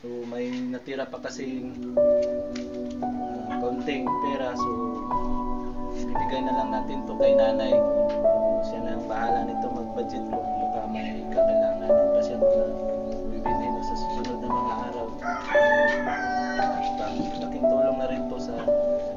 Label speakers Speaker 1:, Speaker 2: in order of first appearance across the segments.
Speaker 1: So may natira pa kasi kaunting pera, so ibigay na lang natin to kay nanay. So, siya na ang bahala nito mag-budget ko baka may kakailangan pa siya na bibili mo sa susunod na mga araw. Laking tulong na rin to sa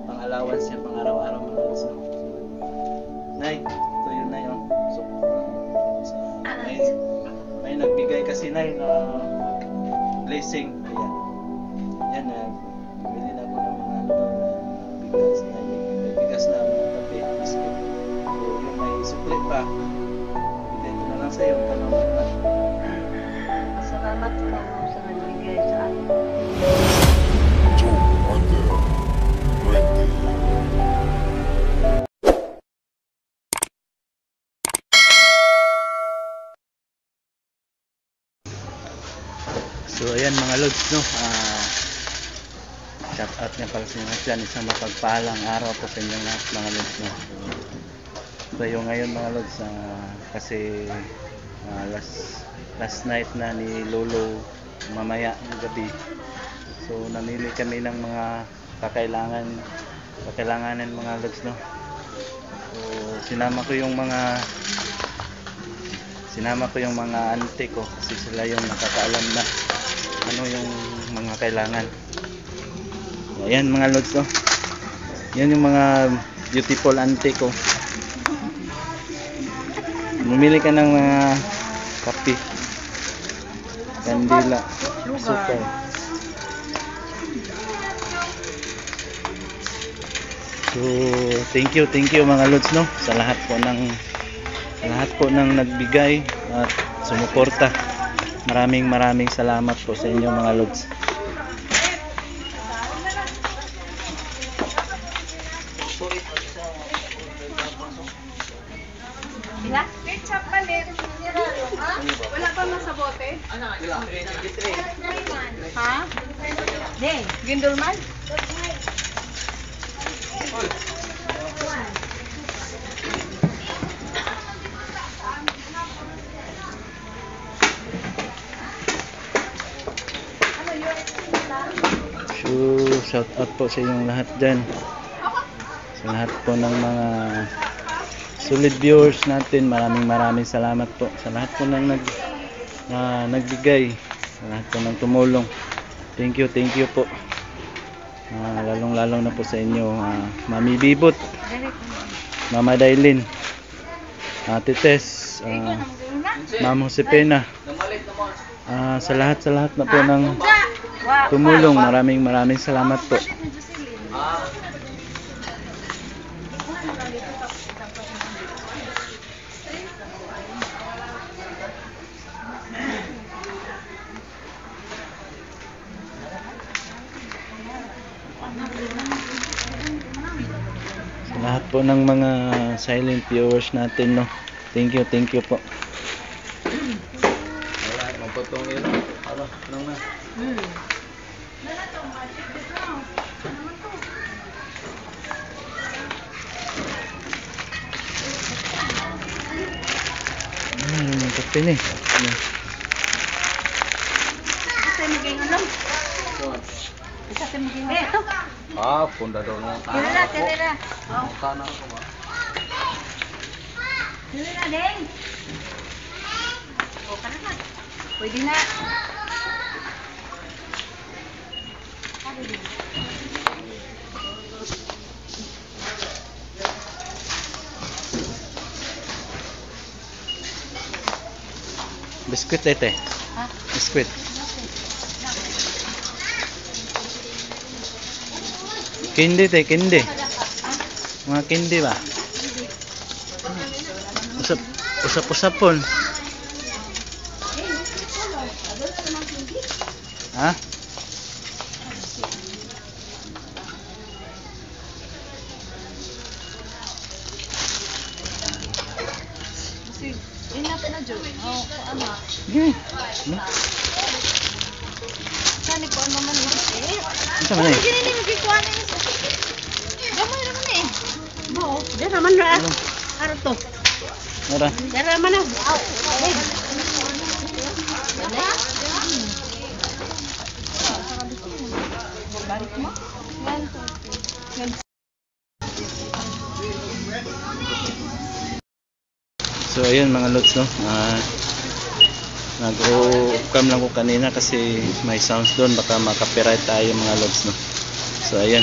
Speaker 1: pang-allowance niya pang araw-araw mga lods. So, nay, ito yun na yun. So, may nagbigay kasi nay na blessing. Ayan. Yan na. Bili na ako ng mga bigas na bigas na kape, biscuit. So, yung may sukli pa. Ito na lang sa'yo.
Speaker 2: Salamat po sa nagbigay sa akin.
Speaker 1: So ayan mga lods, no, shout out nga pala sa inyo dyan, isang mapagpalang araw po sa inyo lahat mga lods, no. So yung ngayon mga lods, kasi last night na ni Lolo mamaya ng gabi, so namili kami ng mga kakailanganin mga lods, no. So sinama ko yung mga auntie ko kasi sila yung nakakaalam na ano yung mga kailangan. Ayan mga lods, no. Yan yung mga beautiful auntie ko. Bumili ka ng mga kape, kandila, suka. So thank you mga lods, no, sa lahat po ng nagbigay at sumuporta. Maraming salamat po sa inyo mga lods.
Speaker 2: Ketchup palit. Wala pa mo sa bote? Ha? Ding, Gindulman?
Speaker 1: So, shout out po sa inyong lahat dyan, sa lahat po ng mga solid viewers natin. Maraming salamat po sa lahat po ng nagbigay, sa lahat po ng tumulong. Thank you po, lalong na po sa inyo, Mami Bibot, Mama Dailin, Ate Tess, Ma'am Josepina, sa lahat na po ng tumulong. Maraming salamat po. Sa lahat po ng mga silent viewers natin, no. Thank you po. Wala magpatong yun. Ano na? Yung kape ni.
Speaker 2: Isa maging ano? Isa maging ito.
Speaker 3: Punda daw na.
Speaker 2: Tira. Oh.
Speaker 3: Kanan ko ba?
Speaker 2: Tira ding. O kana. Pwede na.
Speaker 1: Biskuit ete.
Speaker 2: Ha?
Speaker 1: Biskuit. Candy te, candy. Mga candy ba? Usap-usapon. Ha?
Speaker 2: Enough na jo. Oh, ano? Sani ko ano man ito eh.
Speaker 1: Ano man eh?
Speaker 2: Hindi magikuha na ito. Gamay naman eh. Bo, dara man ra. Ano to?
Speaker 1: Ora.
Speaker 2: Dara man na. Tarik mo? Yan. Yan.
Speaker 1: So ayun mga lods, no. Nag-cam lang ko kanina kasi may sounds doon, baka maka-copyright tayo mga lods, no. So ayun.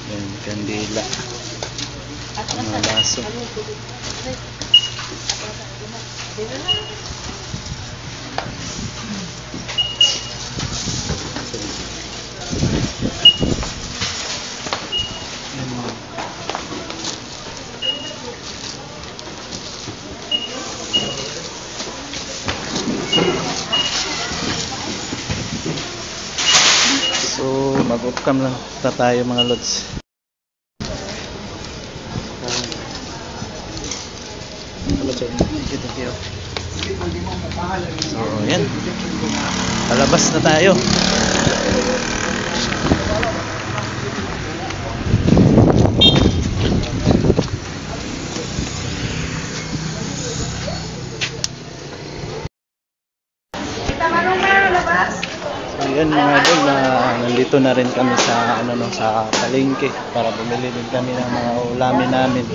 Speaker 1: Yan, kandila. Mga laso. So, mag-upcam lang tayo mga lods. So, yan. Palabas na tayo. So, yan mga idol, nandito na rin kami sa sa palengke para bumili din kami ng mga ulamin namin.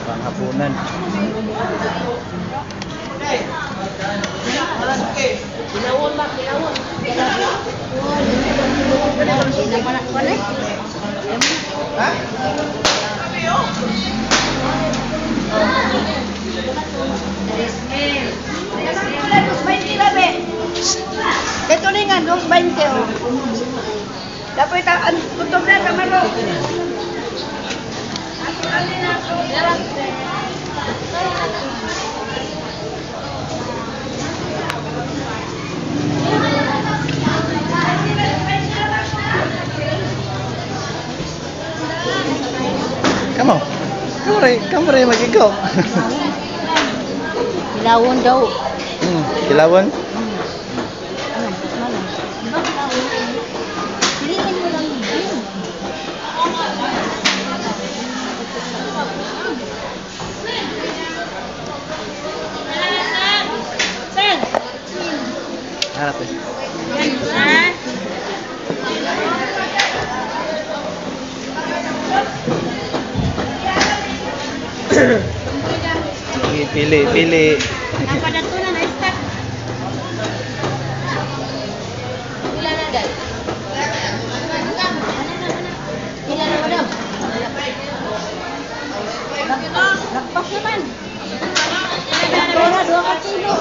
Speaker 1: Panghapunan.
Speaker 2: Ito rin nga, 2.20 oh. Dapat tutup na kamaro. Kamu rin mag-ikaw.
Speaker 4: Kilawon daw.
Speaker 1: Kilawon?
Speaker 4: Piliin mo lang. Sir!
Speaker 1: Harap eh. Pili.
Speaker 4: Napadatunan na start. Pila na dad. Pila na madam. Nagpas naman. Dora 2 kilo.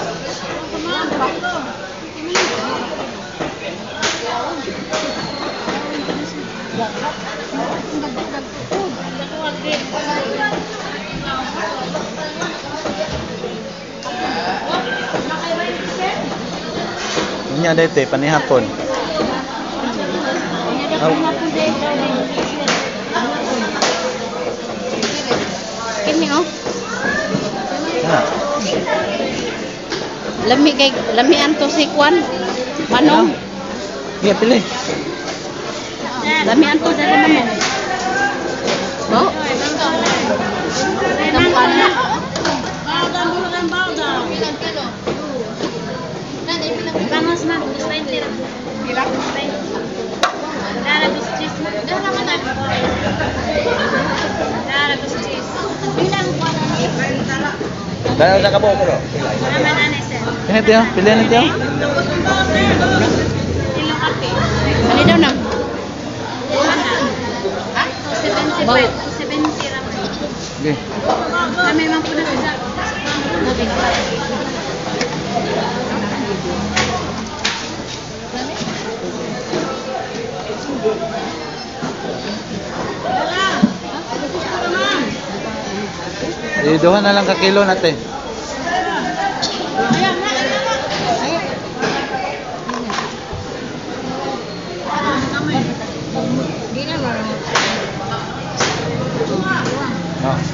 Speaker 1: Ini ada teh panihapon.
Speaker 4: Kini oh.
Speaker 1: Ha.
Speaker 4: Lami anto si Kwan. Manong.
Speaker 1: Iya pilih.
Speaker 4: Lami anto dari manong. Bo. Kampana. Vamos na, gusto yung tira. Pila? Dara, gusto cheese. Dara ka na. Dara, gusto cheese. Bilang ko na.
Speaker 3: Dahil sa kabuo ko, no?
Speaker 4: Naman na sir.
Speaker 1: Ini tiyo, pilihan na tiyo.
Speaker 4: Ilong kape. Ano daw na? Ha? 75. 70 ramen.
Speaker 1: Okay.
Speaker 4: Kami man po na sa.
Speaker 1: Duha na lang ka kilo natin. Oh.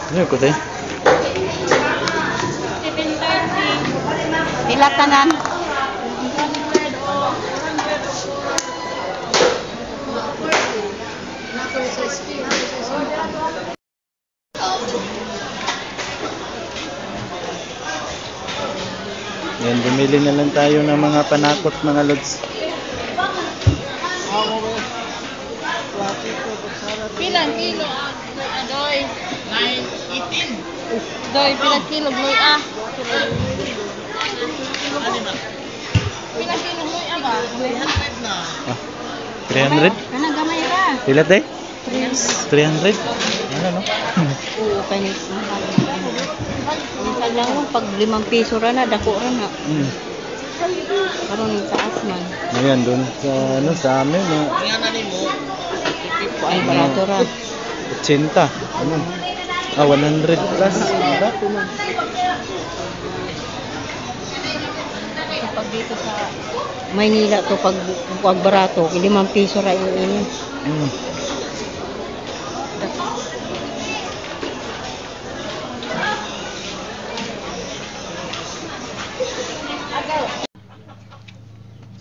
Speaker 1: Ano ko tayo?
Speaker 4: 7:30.
Speaker 2: Pila tanan.
Speaker 1: Yan, bumili na lang tayo ng mga panakot mga lods.
Speaker 2: Pilang kilo adoy? 9.18. Doy, pilang kilo gloy ah. Pilang kilo gloy ah ba? 300 na.
Speaker 1: Ah, 300?
Speaker 2: Kana gamay ra.
Speaker 1: Pila tayo? 300? Ano no?
Speaker 2: Oo, kanis. Minsan lang mo, pag 5 piso ra na, dako ra na. Karon yung taas man.
Speaker 1: Ayan, doon sa, ano, sa amin, no?
Speaker 2: Ay, barato ra.
Speaker 1: 80. Ano? 100 plus.
Speaker 2: Barato man. Kapag dito sa Maynila to, pag barato, 5 piso ra ini.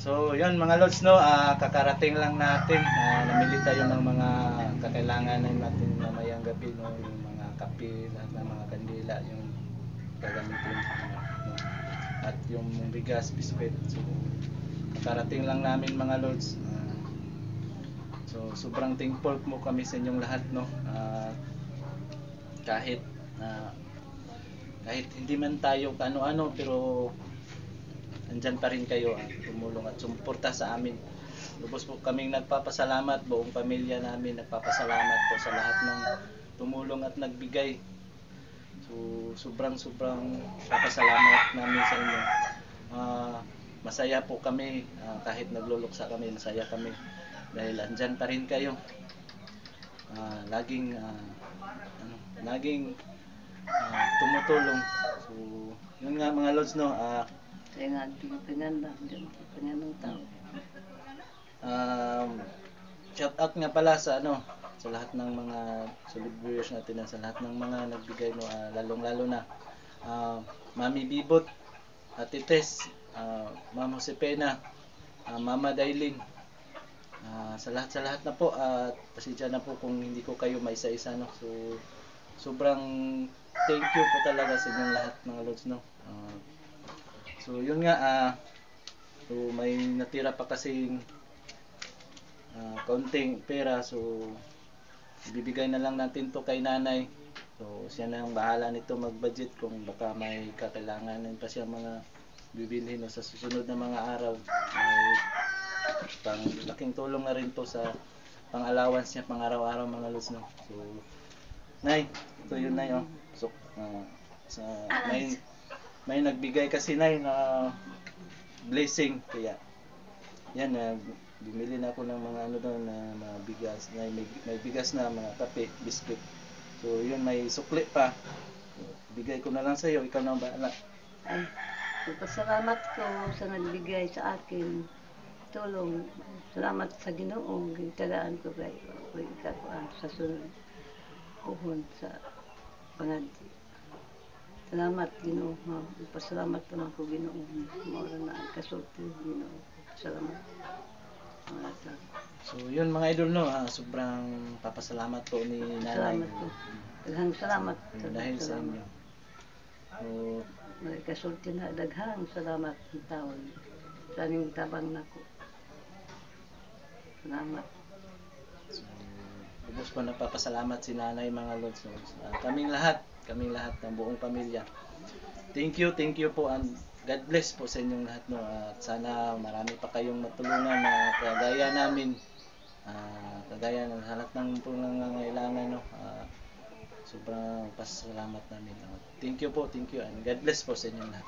Speaker 1: So, yun mga lods, no, kakarating lang natin. Namili tayo ng mga kakailangan natin mamayang gabi, no, yung mga kape, lahat ng mga kandila, yung gagamitin, no, at yung bigas, biskwit. So, kakarating lang namin mga lods. So, sobrang thankful mo kami sa inyong lahat, no. Kahit hindi man tayo kano-ano, pero andyan pa rin kayo, tumulong at sumuporta sa amin. Lubos po kaming nagpapasalamat, buong pamilya namin nagpapasalamat po sa lahat ng tumulong at nagbigay. So sobrang papasalamat namin sa inyo. Masaya po kami, kahit nagluluksa kami, masaya kami dahil andyan pa rin kayo. Laging tumutulong. So yun nga mga lods, no. Shout out nga pala sa sa lahat ng mga solid viewers natin, sa lahat ng mga nagbigay, no, lalong-lalo na Mami Bibot, Ate Tess, Ma'am Josepena, Mama Dailin, sa lahat na po, at pasensya na po kung hindi ko kayo maisa-isa, no. So sobrang thank you po talaga sa inyong lahat mga lods, no. So yun nga, so may natira pa kasing kaunting pera, so bibigay na lang natin to kay nanay. So siya na ang bahala nito mag-budget kung baka may kakailanganin pa siya mga bibilhin, no, sa susunod na mga araw. Pang laking tulong na rin to sa pang-allowance niya pang araw-araw mga lods, no. So nay, ito yun nay, oh. So may nagbigay kasi nay na blessing, kaya yan, bumili na ako ng mga doon na mga bigas, may bigas na, mga kape, biscuit. So yun, may sukli pa, bigay ko na lang sa iyo, ikaw na ang bahala.
Speaker 5: Ay, pasalamat ko sa nagbigay sa akin tulong. Salamat sa Ginoo, gitagaan ko kay ikakuan sa sunod uhon sa pangadji. Salamat Ginoo, pasalamat naman ko Ginoo. Maura na ang kasulti Ginoo. Salamat.
Speaker 1: So yun mga idol, no, sobrang papasalamat po ni nanay.
Speaker 5: Salamat po. Daghang salamat.
Speaker 1: Dahil sa inyo. So
Speaker 5: may kasulti na daghang salamat ng taon. Sa aming tabang nako. Salamat.
Speaker 1: So, lubos po nagpapasalamat si nanay mga lods. So, kaming lahat ng buong pamilya. Thank you po, and God bless po sa inyong lahat, no. At sana marami pa kayong matulungan na kagaya namin, kagaya ng lahat ng pangangailangan, no. Sobrang pasalamat namin. Thank you, and God bless po sa inyong lahat.